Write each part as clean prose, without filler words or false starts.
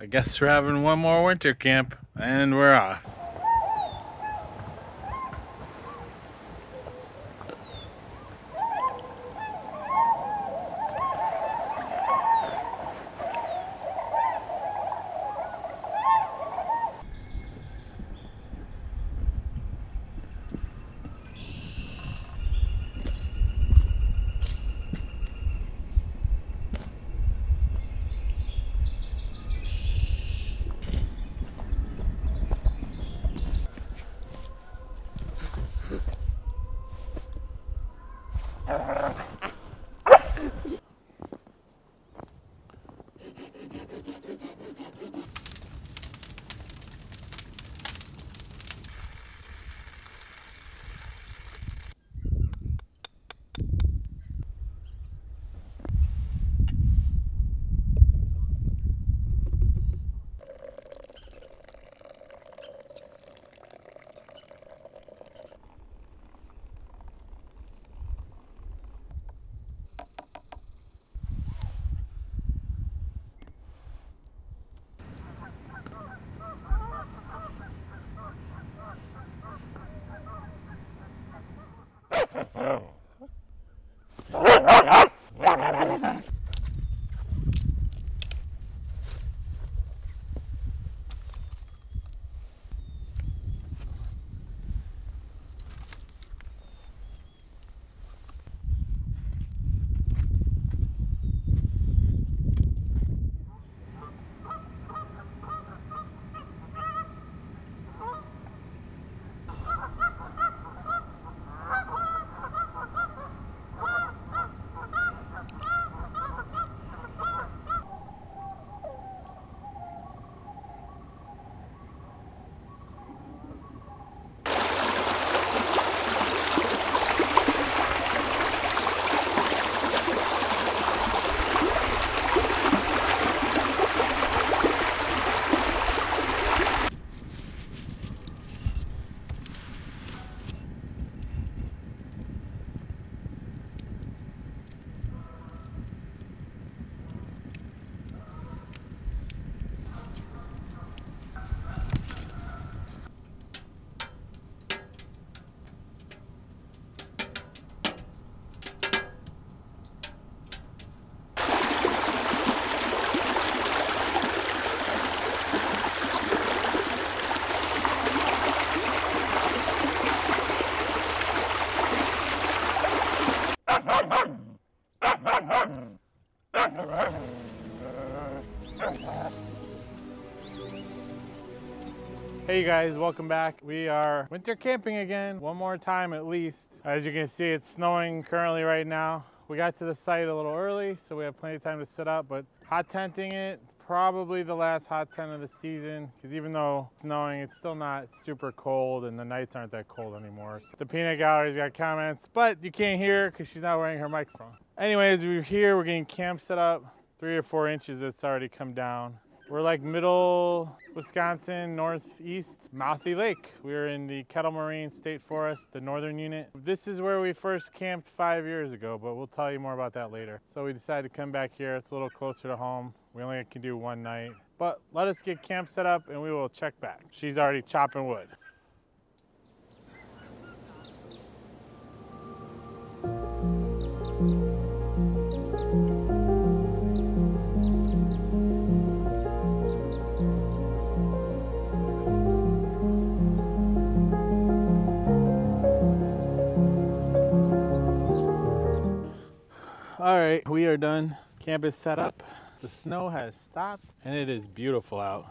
I guess we're having one more winter camp and we're off. Hey you guys, welcome back. We are winter camping again, one more time at least. As you can see, it's snowing currently right now. We got to the site a little early, so we have plenty of time to set up, but hot tenting it, probably the last hot tent of the season, because even though it's snowing, it's still not super cold and the nights aren't that cold anymore. So the peanut gallery's got comments, but you can't hear her because she's not wearing her microphone. Anyways, we're here, we're getting camp set up. 3 or 4 inches it's already come down. We're like middle Wisconsin, northeast Mauthe Lake. We're in the Kettle Moraine State Forest, the northern unit. This is where we first camped 5 years ago, but we'll tell you more about that later. So we decided to come back here. It's a little closer to home. We only can do one night, but let us get camp set up and we will check back. She's already chopping wood. All right, we are done. Camp is set up. The snow has stopped and it is beautiful out.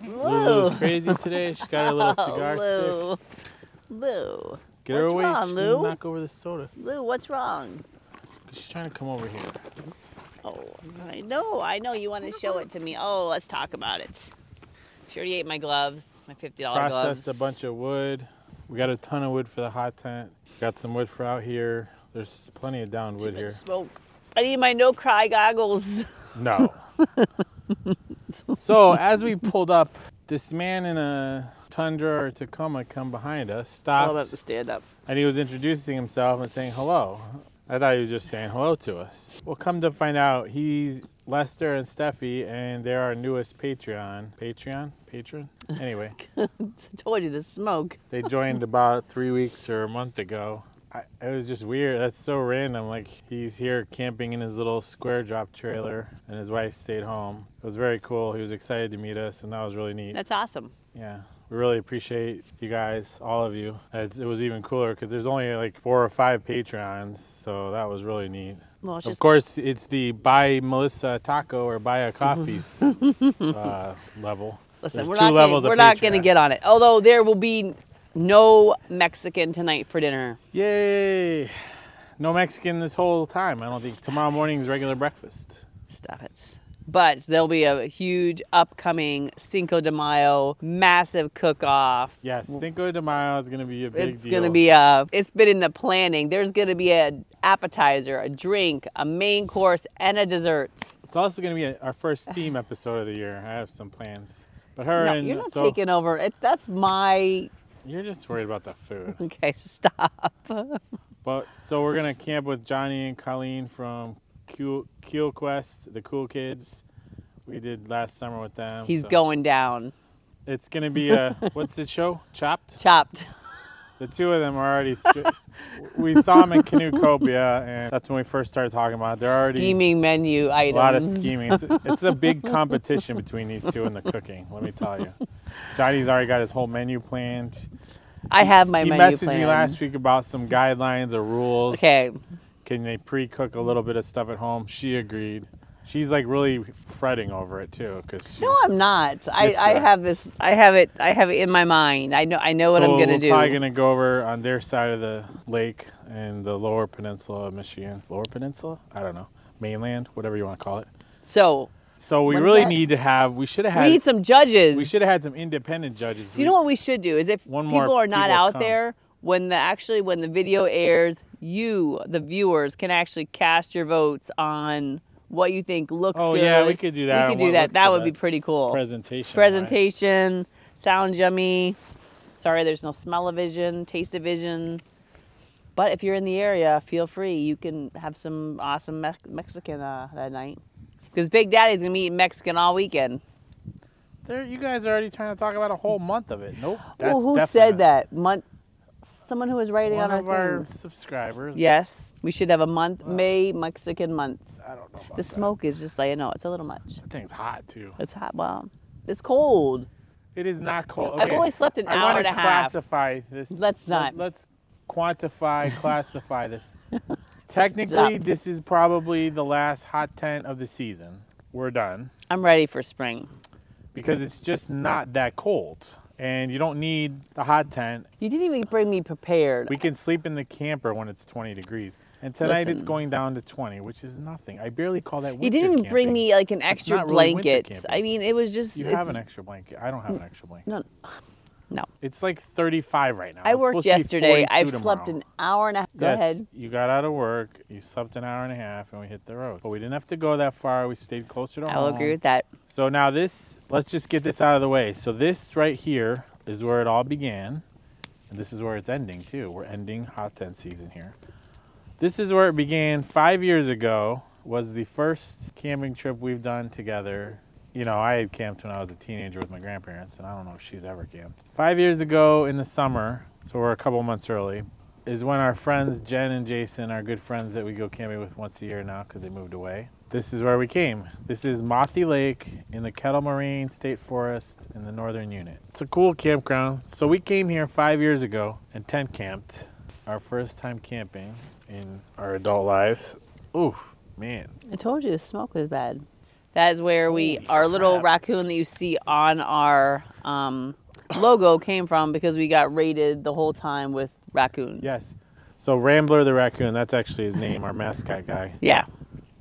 Lulu's crazy today. She's got her little cigar stick. Lou. Get her away. What's wrong, She's Lou? gonna knock over the soda. Lou, what's wrong? She's trying to come over here. Oh, I know you want to show it to me. Oh, let's talk about it. She already ate my gloves, my $50 gloves. Processed a bunch of wood. We got a ton of wood for the hot tent. Got some wood for out here. There's plenty of downed wood here. Smoke. I need my no cry goggles. No. So as we pulled up, this man in a Tundra or Tacoma come behind us, stopped. I'll have to stand up. And he was introducing himself and saying hello. I thought he was just saying hello to us. Well, come to find out, he's Lester and Steffi, and they're our newest patron. Anyway, I told you the smoke. they joined about 3 weeks or a month ago. It was just weird. That's so random. Like, he's here camping in his little square drop trailer, and his wife stayed home. It was very cool. He was excited to meet us, and that was really neat. That's awesome. Yeah. We really appreciate you guys, all of you. It was even cooler because there's only like 4 or 5 patrons, so that was really neat. Well, of course, it's the buy Melissa taco or buy a coffee level. Listen, There's we're not going to get on it. Although there will be no Mexican tonight for dinner. Yay! No Mexican this whole time. I don't think. Tomorrow morning's regular breakfast. Stop it. But there'll be a huge upcoming Cinco de Mayo massive cook-off. Yes, Cinco de Mayo is going to be a big deal. It's going to be it's been in the planning. There's going to be an appetizer, a drink, a main course, and a dessert. It's also going to be our first theme episode of the year. I have some plans. But you're not taking over. That's my... You're just worried about the food. Okay, stop. So we're going to camp with Johnny and Colleen from Keel Quest, the cool kids. We did last summer with them. He's going down. It's going to be a, what's the show? Chopped? Chopped. The two of them are already, we saw them in Canoecopia, and that's when we first started talking about it. They're already scheming menu items. A lot of scheming. It's a big competition between these two in the cooking, let me tell you. Johnny's already got his whole menu planned. I have my menu planned. He messaged me last week about some guidelines or rules. Okay. Can they pre-cook a little bit of stuff at home? She agreed. She's like really fretting over it too, because no, I'm not. I have it in my mind. I know what I'm gonna do. We're probably gonna go over on their side of the lake and the lower peninsula of Michigan. Lower peninsula? I don't know. Mainland, whatever you want to call it. So we really need to have. We need some judges. We should have had some independent judges. So you know what we should do is if people are not out there. When the video airs, you, the viewers, can actually cast your votes on what you think looks good. Oh yeah, we could do that. We could do that. That would be pretty cool. Presentation, right? Sound yummy. Sorry, there's no smell-o-vision, taste-o-vision. But if you're in the area, feel free. You can have some awesome Mexican that night. Because Big Daddy's going to be eating Mexican all weekend. You guys are already trying to talk about a whole month of it. Nope. Well, who said that? Someone who was writing on our thing. One of our subscribers. Yes, we should have a month, May Mexican month. I don't know about the smoke is just like, it's a little much. That thing's hot too. It's hot, well, it's cold. It is not cold. Okay. I've only slept an hour and a half. I want to classify this. Let's not. Let's classify this. Technically, this is probably the last hot tent of the season. We're done. I'm ready for spring. Because it's just not that cold. And you don't need the hot tent. You didn't even bring me prepared. We can sleep in the camper when it's 20 degrees. And tonight it's going down to 20, which is nothing. I barely call that winter You didn't even camping. bring me like an extra blanket. I mean, it was just... You have an extra blanket. I don't have an extra blanket. No. It's like 35 right now. I worked yesterday. I've slept an hour and a half. Go ahead. You got out of work. You slept an hour and a half, and we hit the road. But we didn't have to go that far. We stayed closer to home. I'll agree with that. So now let's just get this out of the way. So this right here is where it all began. And this is where it's ending, too. We're ending hot tent season here. This is where it began 5 years ago. Was the first camping trip we've done together. You know, I had camped when I was a teenager with my grandparents, and I don't know if she's ever camped. 5 years ago in the summer, so we're a couple months early, is when our friends, Jen and Jason, our good friends that we go camping with once a year now because they moved away. This is where we came. This is Mauthe Lake in the Kettle Moraine State Forest in the northern unit. It's a cool campground. So we came here 5 years ago and tent camped. Our first time camping in our adult lives. Oof, man. I told you the smoke was bad. That is where our little raccoon that you see on our logo came from because we got raided the whole time with raccoons. Yes. So Rambler the raccoon, that's actually his name, our mascot guy. Yeah.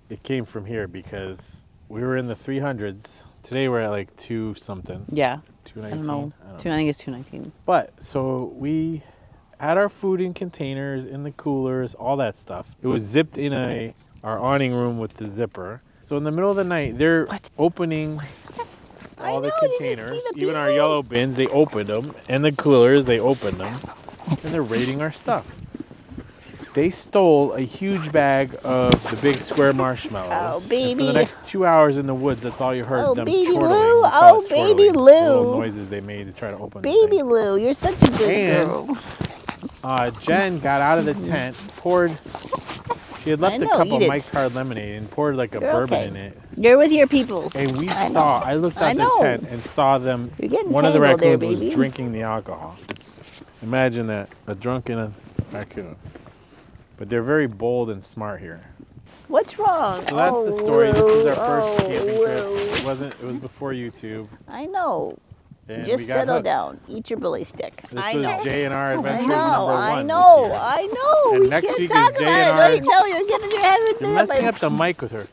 It came from here because we were in the 300s. Today we're at like 2 something. Yeah. 219. I don't know. I think it's 219. But so we had our food in containers, in the coolers, all that stuff. It was zipped in our awning room with the zipper. So in the middle of the night, they're opening all the containers, even our yellow bins, they opened them, and the coolers, they opened them, and they're raiding our stuff. They stole a huge bag of the big square marshmallows. Oh, baby. And for the next 2 hours in the woods, that's all you heard. Oh, them baby chortling. Lou. Oh, baby The Lou. little noises they made to try to open the Baby thing. Lou, you're such a good girl. Jen got out of the tent, poured. She had left a cup of Mike's Hard Lemonade and poured like a bourbon in it. You're with your people. And I looked out the tent and saw them. One of the raccoons was drinking the alcohol. Imagine that, a drunken raccoon. But they're very bold and smart here. What's wrong? So that's the story. This is our first camping trip. It was before YouTube. I know. And just settle down. Eat your bully stick. This was J&R Adventures number 1. I know. And next week is J&R. You're messing up the mic with her.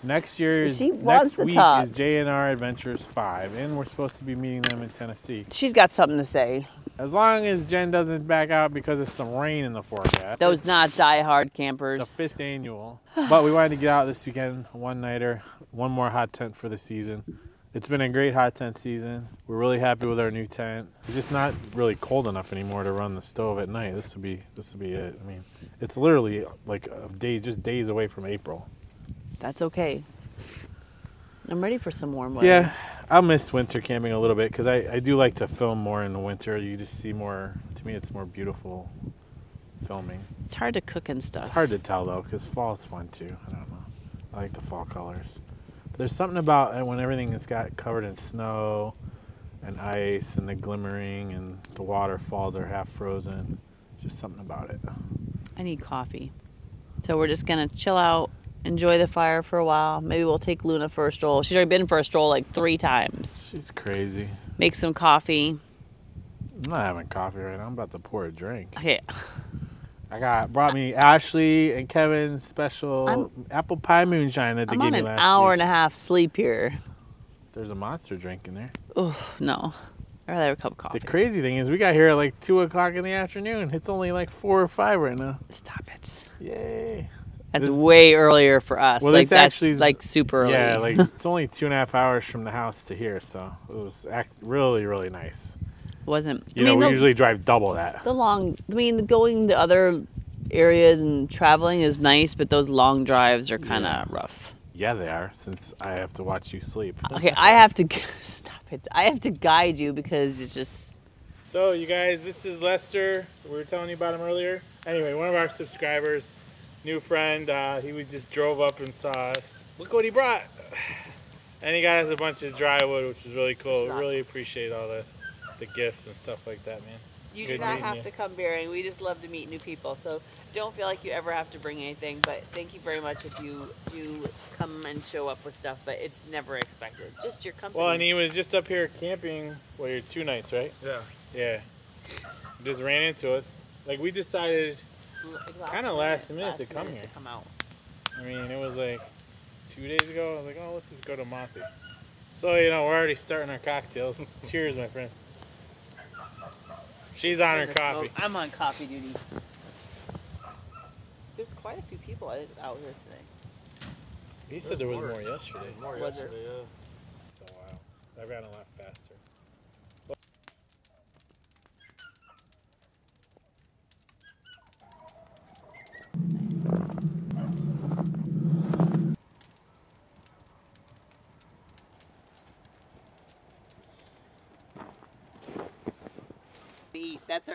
Next week is J&R Adventures 5, and we're supposed to be meeting them in Tennessee. She's got something to say. As long as Jen doesn't back out because of some rain in the forecast. Those not die-hard campers. The 5th annual. But we wanted to get out this weekend, one-nighter, one more hot tent for the season. It's been a great hot tent season. We're really happy with our new tent. It's just not really cold enough anymore to run the stove at night. This will be it. I mean, it's literally like just days away from April. That's okay. I'm ready for some warm weather. Yeah, I'll miss winter camping a little bit because I do like to film more in the winter. You just see more, to me it's more beautiful filming. It's hard to cook and stuff. It's hard to tell though because fall is fun too. I don't know. I like the fall colors. But there's something about when everything is covered in snow and ice and the glimmering and the waterfalls are half frozen. Just something about it. I need coffee. So we're just going to chill out. Enjoy the fire for a while. Maybe we'll take Luna for a stroll. She's already been for a stroll like 3 times. She's crazy. Make some coffee. I'm not having coffee right now. I'm about to pour a drink. Okay. Brought me Ashley and Kevin's special apple pie moonshine that they gave me last week. I'm on an hour and a half sleep here. There's a monster drink in there. Oh, no. I'd rather have a cup of coffee. The crazy thing is we got here at like 2 o'clock in the afternoon. It's only like 4 or 5 right now. Stop it. Yay. That's way earlier for us. Well, like that's like super early. Yeah, like it's only 2.5 hours from the house to here, so it was really, really nice. Wasn't. We usually drive double that. Going to other areas and traveling is nice, but those long drives are kind of rough. Yeah, they are, since I have to watch you sleep. Okay, I have to stop it. I have to guide you because it's just. So, you guys, this is Lester. We were telling you about him earlier. Anyway, one of our subscribers. New friend, he just drove up and saw us. Look what he brought. And he got us a bunch of dry wood, which was really cool. We really appreciate all the gifts and stuff like that, man. You do not have to come bearing. We just love to meet new people. So don't feel like you ever have to bring anything. But thank you very much if you do come and show up with stuff. But it's never expected. Just your company. Well, and he was just up here camping, your 2 nights, right? Yeah. Yeah. Just ran into us. Like, we decided kind of last minute to come here. I mean, it was like 2 days ago. I was like, oh, let's just go to Mauthe. So, we're already starting our cocktails. Cheers, my friend. She's on her coffee. I'm on coffee duty. There's quite a few people out here today. He said there was more yesterday. Was there? Yeah. So, wow. I've gotten a lot faster.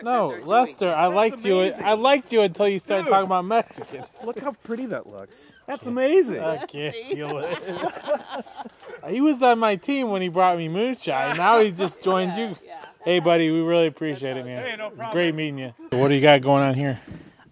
No, Lester, I liked you until you started talking about Mexican. Look how pretty that looks. That's amazing. I can't feel it. He was on my team when he brought me moonshine. Now he's just joined you. Yeah. Hey, buddy, we really appreciate it, man. Hey, no problem. It's great meeting you. So what do you got going on here?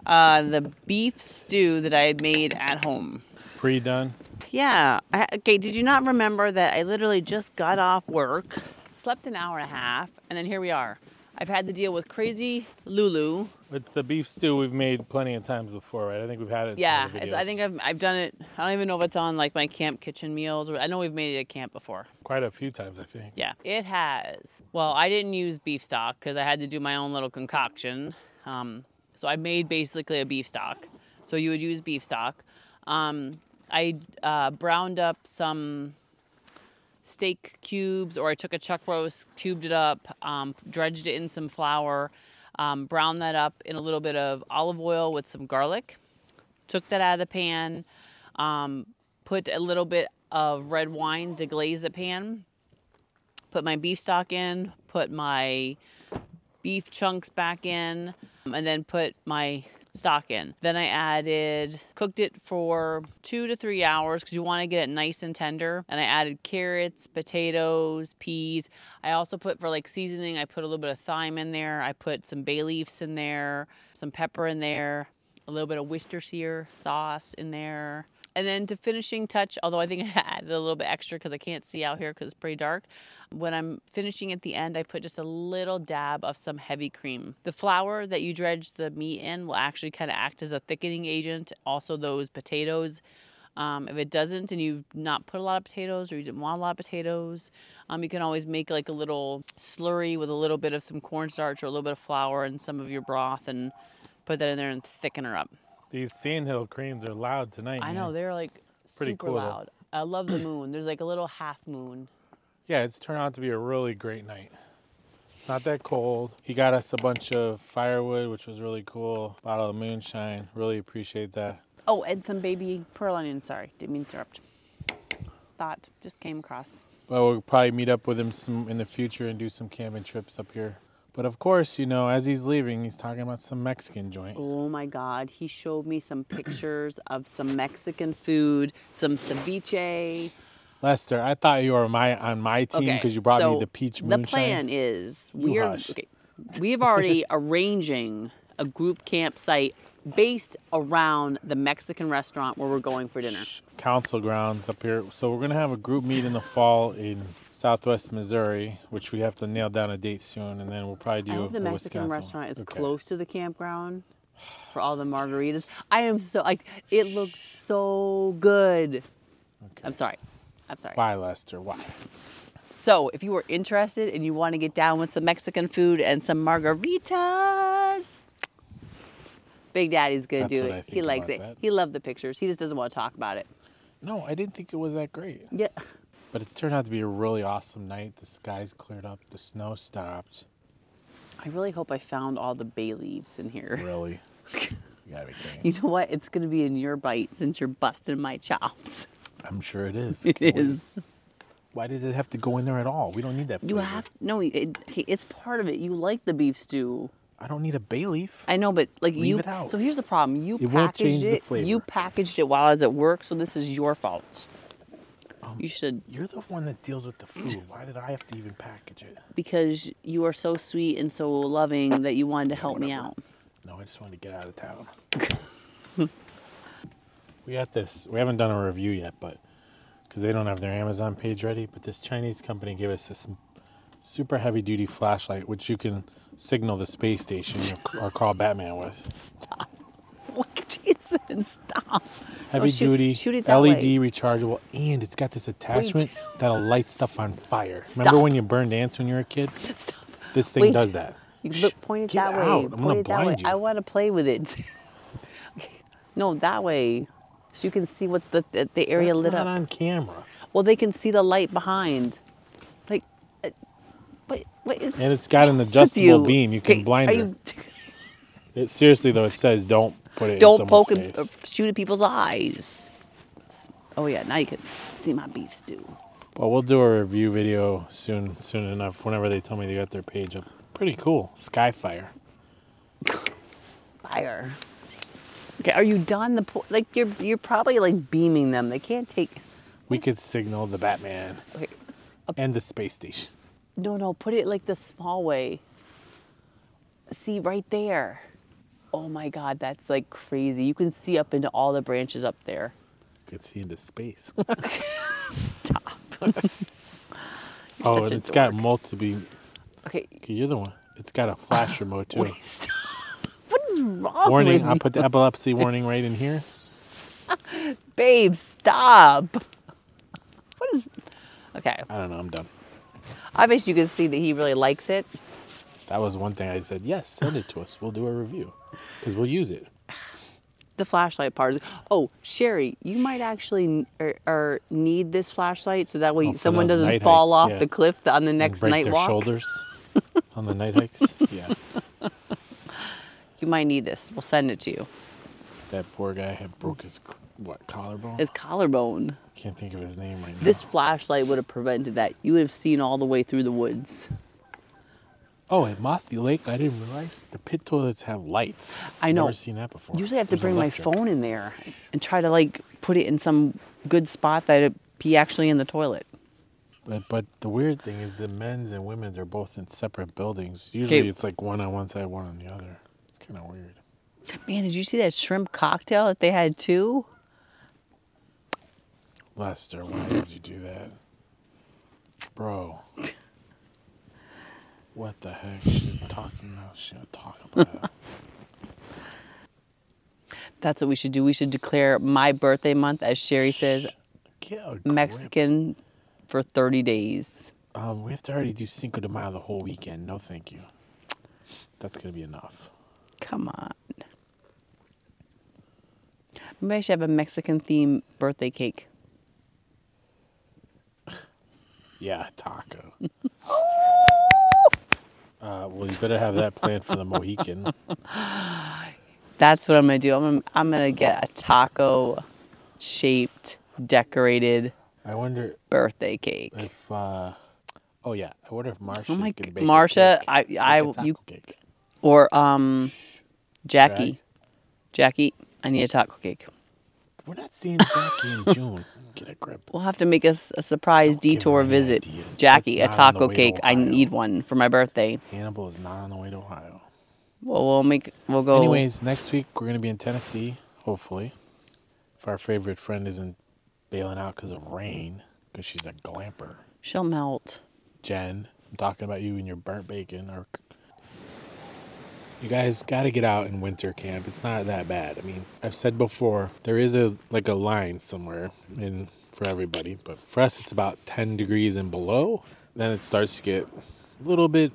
The beef stew that I made at home. Pre-done? Yeah. Okay, did you not remember that I literally just got off work, slept an hour and a half, and then here we are. I've had to deal with crazy Lulu. It's the beef stew we've made plenty of times before, right? I think we've had it in some of the videos. I think I've done it. I don't even know if it's on like my camp kitchen meals. I know we've made it at camp before. Quite a few times, I think. Yeah, it has. Well, I didn't use beef stock because I had to do my own little concoction. So I made basically a beef stock. So you would use beef stock. I browned up some steak cubes, or I took a chuck roast, cubed it up, dredged it in some flour, Brown that up in a little bit of olive oil with some garlic. Took that out of the pan. Put a little bit of red wine to glaze the pan. Put my beef stock in. Put my beef chunks back in. And then put my stock in. Then I cooked it for 2 to 3 hours because you want to get it nice and tender. And I added carrots, potatoes, peas. I also put, for like seasoning, I put a little bit of thyme in there. I put some bay leaves in there, some pepper in there, a little bit of Worcestershire sauce in there. And then to finishing touch, although I think I added a little bit extra because I can't see out here because it's pretty dark. When I'm finishing at the end, I put just a little dab of some heavy cream. The flour that you dredge the meat in will actually kind of act as a thickening agent. Also those potatoes. If it doesn't and you've not put a lot of potatoes or you didn't want a lot of potatoes, you can always make like a little slurry with a little bit of some cornstarch or a little bit of flour and some of your broth and put that in there and thicken her up. These Sandhill creams are loud tonight. I know, they're like pretty super cool, loud. I love the moon. There's like a little half moon. Yeah, it's turned out to be a really great night. It's not that cold. He got us a bunch of firewood, which was really cool. Bottle of moonshine. Really appreciate that. Oh, and some baby pearl onion. Sorry, didn't mean to interrupt. Thought just came across. Well, we'll probably meet up with him some in the future and do some camping trips up here. But of course, you know, as he's leaving, he's talking about some Mexican joint. Oh my God, he showed me some pictures of some Mexican food, some ceviche. Lester, I thought you were on my team because you brought me the peach moonshine. The plan is we've already arranging a group campsite based around the Mexican restaurant where we're going for dinner. Council grounds up here. So we're gonna have a group meet in the fall in Southwest Missouri, which we have to nail down a date soon, and then we'll probably do I hope the Mexican Wisconsin restaurant is close to the campground for all the margaritas. I am so it looks so good. Okay. I'm sorry. Why, Lester? Why? So if you were interested and you want to get down with some Mexican food and some margaritas, Big Daddy's gonna do it. He likes it. He loved the pictures. He just doesn't want to talk about it. No, I didn't think it was that great. Yeah. But it's turned out to be a really awesome night. The sky's cleared up. The snow stopped. I really hope I found all the bay leaves in here. Really? You gotta be kidding. You know what? It's gonna be in your bite since you're busting my chops. I'm sure it is. It is. Why did it have to go in there at all? We don't need that flavor. You have no. It's part of it. You like the beef stew. I don't need a bay leaf. I know, but like Leave it out. So here's the problem. You won't change packaged the it. flavor. You packaged it while I was at work, so this is your fault. You should. You're the one that deals with the food. Why did I have to even package it? Because you are so sweet and so loving that you wanted to help me out. No, I just wanted to get out of town. We got this. We haven't done a review yet, but because they don't have their Amazon page ready. But this Chinese company gave us this super heavy-duty flashlight, which you can signal the space station or call Batman with. Stop. Look, Jason, stop. Heavy-duty, LED rechargeable, and it's got this attachment that'll light stuff on fire. Stop. Remember when you burned ants when you were a kid? Stop. This thing does that. Look, point it that way. I'm going to blind you. I want to play with it. No, that way. So you can see what the area lit up. That's not on camera. Well, they can see the light behind. Like, what is? And it's got an adjustable beam. You can blind her. Seriously though, it says don't put it in someone's poke face. Or shoot at people's eyes. Oh yeah, now you can see my beef stew. Well, we'll do a review video soon enough. Whenever they tell me they got their page up. Pretty cool. Skyfire. Fire. Okay, are you done? You're probably like beaming them. They can't take. We could signal the Batman and the space station. No, put it like the small way. See right there. Oh my God, that's like crazy. You can see up into all the branches up there. You can see into space. Stop. Oh, and it's got multiple. Okay, you're the one. It's got a flash remote too. Wait, stop. What is wrong warning, with you? I'll put the epilepsy warning right in here. Babe, stop. What is... Okay. I don't know, I'm done. Obviously, you can see that he really likes it. That was one thing I said, yes, send it to us. We'll do a review because we'll use it. The flashlight part is... Oh, Sherry, you might actually need this flashlight so that way someone doesn't fall off the cliff on the next night walk. Break their shoulders on the night hikes. Yeah. You might need this. We'll send it to you. That poor guy had broke his, what, collarbone? His collarbone. Can't think of his name right now. This flashlight would have prevented that. You would have seen all the way through the woods. Oh, at Mauthe Lake, I didn't realize the pit toilets have lights. I know. Never seen that before. Usually I have to There's bring electric. my phone in there and try to like put it in some good spot that it'd be actually in the toilet. But the weird thing is the men's and women's are both in separate buildings. Usually Okay. it's like one on one side, one on the other. It's kind of weird. Man, did you see that shrimp cocktail that they had too? Lester, why did you do that? Bro. What the heck? She's talking now. She's going to talk about it. That's what we should do. We should declare my birthday month, as Sherry says, Get a grip. Mexican for 30 days. We have to already do Cinco de Mayo the whole weekend. No, thank you. That's going to be enough. Come on. Maybe I should have a Mexican-themed birthday cake. Yeah, taco. Well, you better have that planned for the Mohican. That's what I'm going to do. I'm going to get a taco-shaped, decorated I wonder birthday cake. if, oh yeah, I wonder if Marsha Oh my, can bake Marsha, a cake. you, Cake. or Jackie. Jackie, I need a taco cake. We're not seeing Jackie in June. Get a grip. We'll have to make a surprise Don't give detour her any visit. ideas. Jackie, a That's not on the taco way to cake. I Ohio. need one for my birthday. Hannibal is not on the way to Ohio. Well, we'll go. Anyways, next week we're going to be in Tennessee, hopefully. If our favorite friend isn't bailing out because of rain, because she's a glamper. She'll melt. Jen, I'm talking about you and your burnt bacon. You guys got to get out in winter camp. It's not that bad. I mean, I've said before, there is a line somewhere for everybody. But for us, it's about 10 degrees and below. Then it starts to get a little bit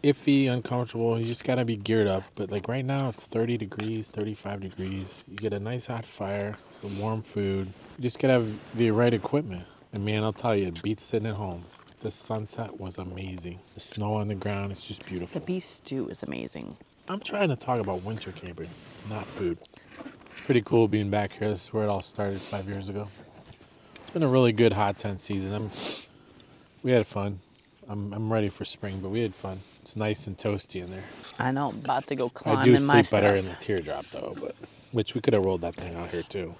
iffy, uncomfortable. You just got to be geared up. But like right now, it's 30 degrees, 35 degrees. You get a nice hot fire, some warm food. You just got to have the right equipment. And man, I'll tell you, it beats sitting at home. The sunset was amazing. The snow on the ground, it's just beautiful. The beef stew is amazing. I'm trying to talk about winter camping, not food. It's pretty cool being back here. This is where it all started 5 years ago. It's been a really good hot tent season. We had fun. I'm ready for spring, but we had fun. It's nice and toasty in there. I know, about to go climb I do in my sleep better in stuff. the teardrop though, which we could have rolled that thing out here too.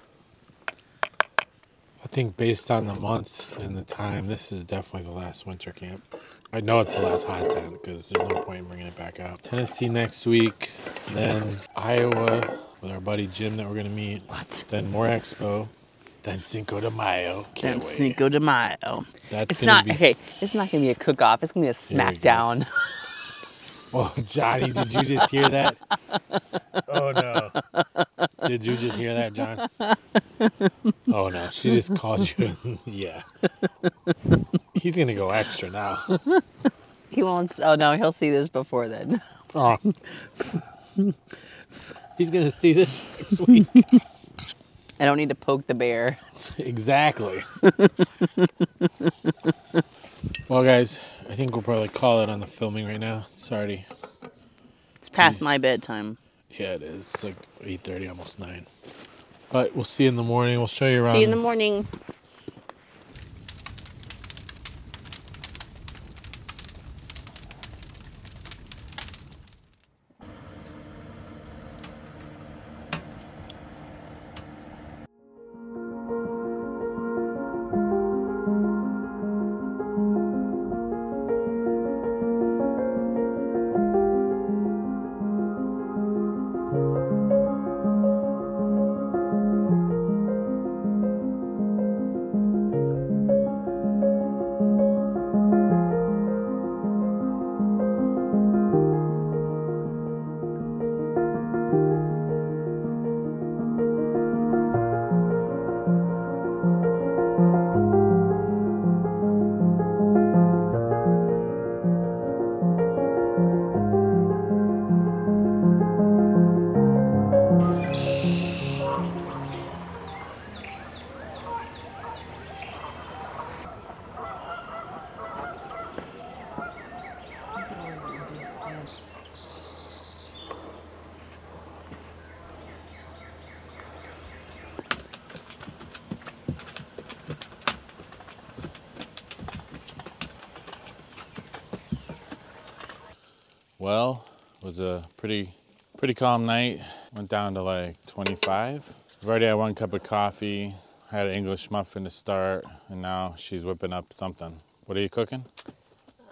I think based on the month and the time, this is definitely the last winter camp. I know it's the last hot tent because there's no point in bringing it back out. Tennessee next week, then Iowa with our buddy Jim that we're going to meet. What? Then more expo, then Cinco de Mayo. Then Can't wait. Cinco de Mayo. That's It's gonna not be... okay. It's not gonna be a cook-off. It's gonna be a There we go. smackdown. Oh, Johnny, did you just hear that? Oh, no. Did you just hear that, John? Oh, no. She just called you. Yeah. He's going to go extra now. He won't. Oh no, he'll see this before then. Oh. He's going to see this next week. I don't need to poke the bear. Exactly. Well, guys, I think we'll probably call it on the filming right now. Sorry. It's past my bedtime. Yeah, it is. It's like 8:30, almost 9. But we'll see you in the morning. We'll show you around. See you in the morning. Well, it was a pretty calm night. Went down to like 25. I've already had 1 cup of coffee, had an English muffin to start, and now she's whipping up something. What are you cooking?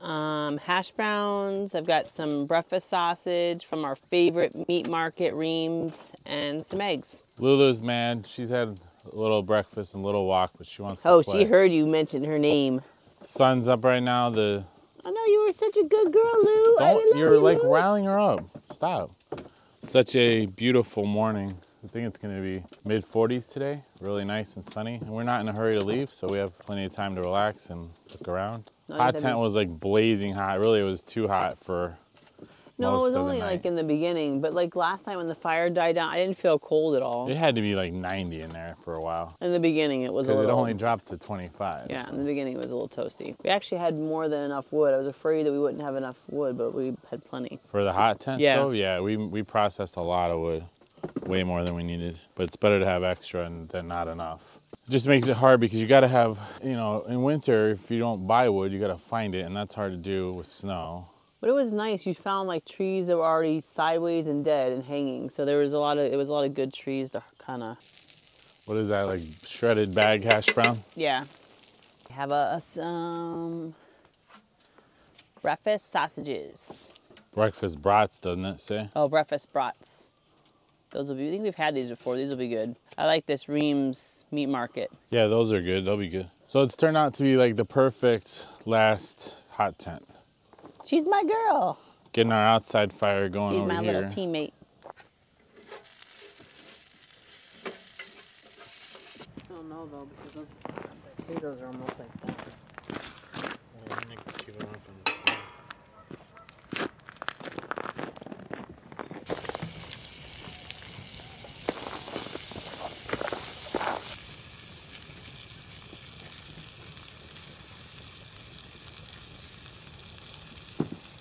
Hash browns. I've got some breakfast sausage from our favorite meat market, Reams, and some eggs. Lulu's mad. She's had a little breakfast and a little walk, but she wants to Oh, play. she heard you mention her name. Sun's up right now. I know you were such a good girl, Lou. You're like riling her up. Stop. Such a beautiful morning. I think it's going to be mid-40s today. Really nice and sunny. And we're not in a hurry to leave, so we have plenty of time to relax and look around. Hot tent was like blazing hot. Really, it was too hot for No, it was only like in the beginning, but like last night when the fire died down, I didn't feel cold at all. It had to be like 90 in there for a while. In the beginning, it was a little... Because it only dropped to 25. Yeah, in the beginning, it was a little toasty. We actually had more than enough wood. I was afraid that we wouldn't have enough wood, but we had plenty. For the hot tent stove? Yeah, we processed a lot of wood. Way more than we needed. But it's better to have extra than not enough. It just makes it hard because you got to have, you know, in winter, if you don't buy wood, you got to find it, and that's hard to do with snow. But it was nice. You found like trees that were already sideways and dead and hanging. So there was a lot of good trees to kind of... What is that, like shredded bag hash brown? Yeah. Have some breakfast sausages. Breakfast brats, doesn't it say? Oh, breakfast brats. Those will be, I think we've had these before. These will be good. I like this Reams meat market. Yeah, those are good. They'll be good. So it's turned out to be like the perfect last hot tent. She's my girl. Getting our outside fire going over here. She's my little teammate. I don't know though, because those potatoes are almost like that.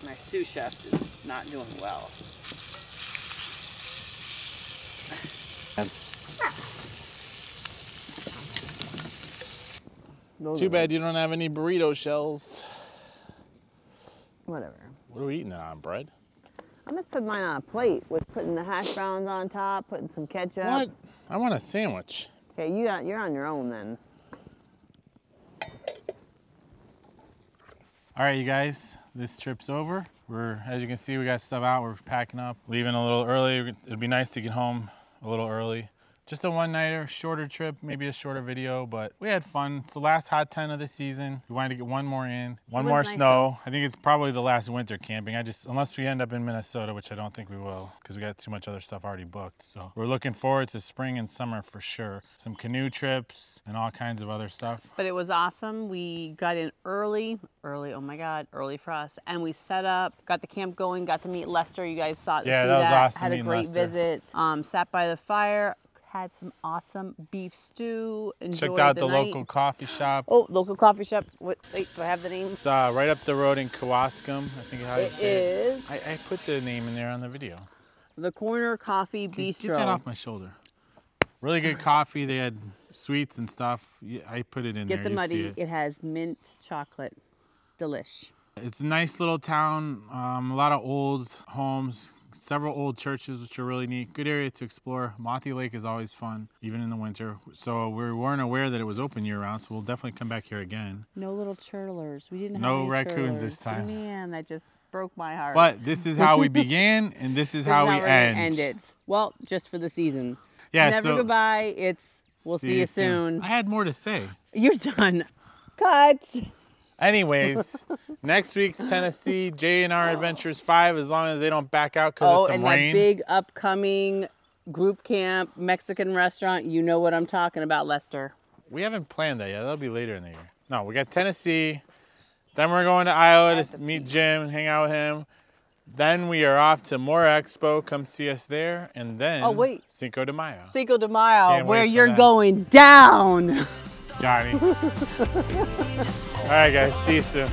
My sous chef is not doing well. Too bad you don't have any burrito shells. Whatever. What are we eating it on, bread? I'm just putting mine on a plate with putting the hash browns on top, putting some ketchup. What? I want a sandwich. Okay, you're on your own then. All right, you guys, this trip's over. As you can see, we got stuff out. We're packing up, leaving a little early. It'd be nice to get home a little early. Just a one-nighter, shorter trip, maybe a shorter video, but we had fun. It's the last hot tent of the season. We wanted to get one more in, one more snow. I think it's probably the last winter camping. Unless we end up in Minnesota, which I don't think we will, because we got too much other stuff already booked. So we're looking forward to spring and summer for sure. Some canoe trips and all kinds of other stuff. But it was awesome. We got in early, oh my God, early for us. And we set up, got the camp going, got to meet Lester. You guys saw that was awesome. Had a great visit. Sat by the fire. Had some awesome beef stew. Checked out the local coffee shop. Oh, local coffee shop. Wait, do I have the name? It's right up the road in Kewaskum, I think how you say it. It is. I put the name in there on the video. The Corner Coffee Bistro. Get that off my shoulder. Really good coffee. They had sweets and stuff. Yeah, I put it in there. Get the muddy. It has mint chocolate. Delish. It's a nice little town. A lot of old homes. Several old churches, which are really neat. Good area to explore. Mauthe Lake is always fun, even in the winter. So we weren't aware that it was open year-round, so we'll definitely come back here again. No little churlers. We didn't have no any raccoons churlers. this time. Man, that just broke my heart. But this is how we began, and this is how we end. It. Well, just for the season. Yeah. Never goodbye. It's we'll see you soon. I had more to say. You're done. Cut. Anyways, next week's Tennessee J&R Adventures 5, as long as they don't back out because of some rain. Oh, and that big upcoming group camp Mexican restaurant. You know what I'm talking about, Lester. We haven't planned that yet. That'll be later in the year. No, we got Tennessee. Then we're going to Iowa to meet Jim and hang out with him. Then we are off to More Expo. Come see us there. And then Cinco de Mayo. Cinco de Mayo, where you're going down. Johnny. All right, guys. See you soon.